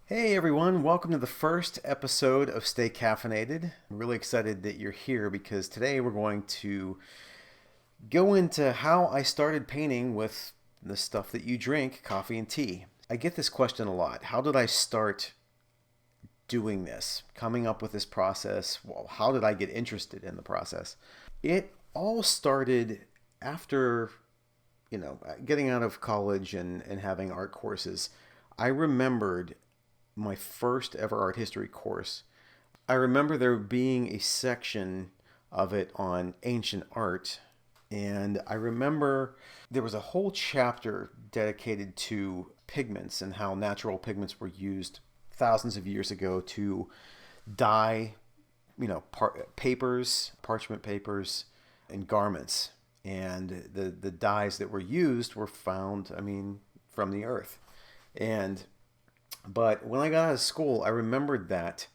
Hey everyone, welcome to the first episode of Stay Caffeinated. I'm really excited that you're here because today we're going to go into how I started painting with the stuff that you drink, coffee and tea. I get this question a lot. How did I start doing this, coming up with this process? Well, how did I get interested in the process? It all started after, getting out of college and having art courses. I remembered my first ever art history course. I remember there being a section of it on ancient art, and I remember there was a whole chapter dedicated to pigments and how natural pigments were used thousands of years ago to dye, papers, parchment papers, and garments. And the dyes that were used were found, from the earth. And but when I got out of school, I remembered that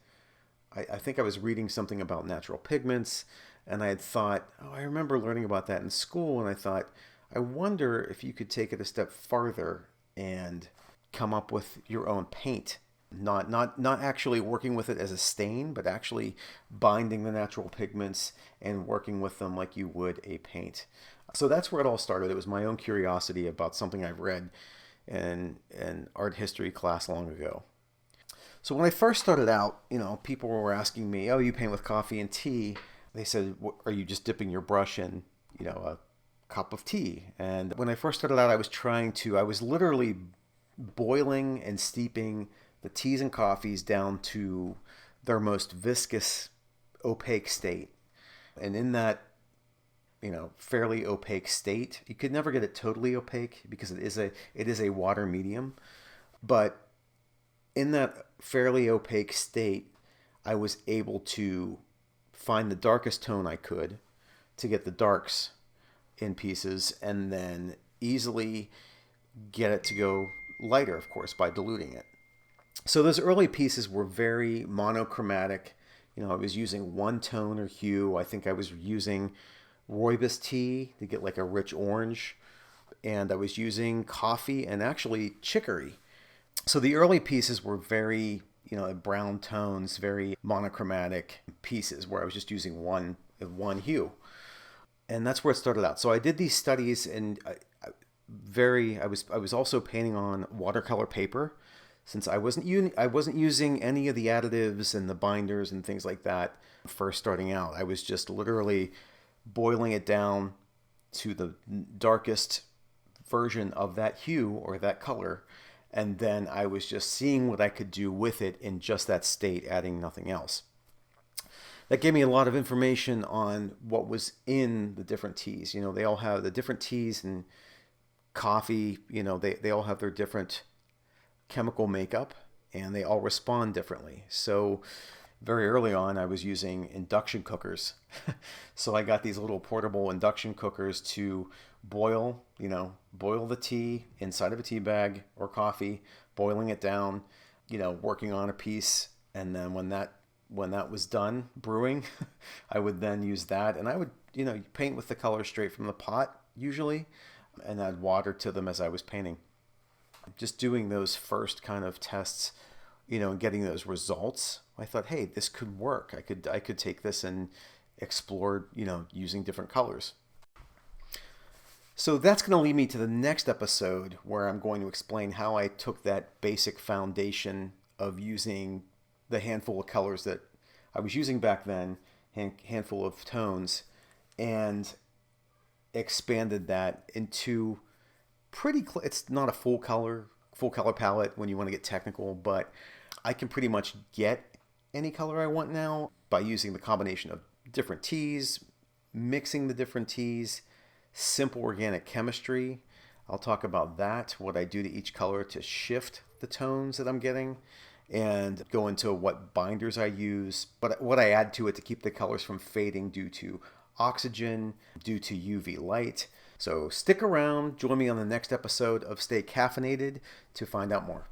I think I was reading something about natural pigments, and I had thought, oh, I remember learning about that in school, and I thought, I wonder if you could take it a step farther and come up with your own paint. Not actually working with it as a stain, but actually binding the natural pigments and working with them like you would a paint. So that's where it all started. It was my own curiosity about something I've read in an art history class long ago. So when I first started out, people were asking me, "Oh, you paint with coffee and tea?" They said, "Are you just dipping your brush in, a cup of tea?" And when I first started out, I was literally boiling and steeping the teas and coffees down to their most viscous, opaque state. And in that fairly opaque state. You could never get it totally opaque because it is a water medium, but in that fairly opaque state, I was able to find the darkest tone I could to get the darks in pieces and then easily get it to go lighter, of course, by diluting it. So those early pieces were very monochromatic. I was using one tone or hue. I think I was using rooibos tea to get like a rich orange, and I was using coffee and actually chicory. So the early pieces were very, brown tones, very monochromatic pieces where I was just using one hue. And that's where it started out. So I did these studies and I was also painting on watercolor paper since I wasn't using any of the additives and the binders and things like that first starting out. I was just literally boiling it down to the darkest version of that hue or that color, and then I was just seeing what I could do with it in just that state, adding nothing else. That gave me a lot of information on what was in the different teas. They all have the different teas and coffee, they all have their different chemical makeup and they all respond differently. So very early on, I was using induction cookers. So I got these little portable induction cookers to boil the tea inside of a tea bag or coffee, boiling it down, working on a piece. And then when that was done brewing, I would then use that and I would, paint with the color straight from the pot usually, and add water to them as I was painting. Just doing those first kind of tests, and getting those results, I thought, hey, this could work. I could take this and explore, using different colors. So that's going to lead me to the next episode where I'm going to explain how I took that basic foundation of using the handful of colors that I was using back then, handful of tones, and expanded that into it's not a full color palette when you want to get technical, but I can pretty much get any color I want now by using the combination of different teas, mixing the different teas, simple organic chemistry. I'll talk about that, what I do to each color to shift the tones that I'm getting, and go into what binders I use, but what I add to it to keep the colors from fading due to oxygen, due to UV light. So stick around, join me on the next episode of Stay Caffeinated to find out more.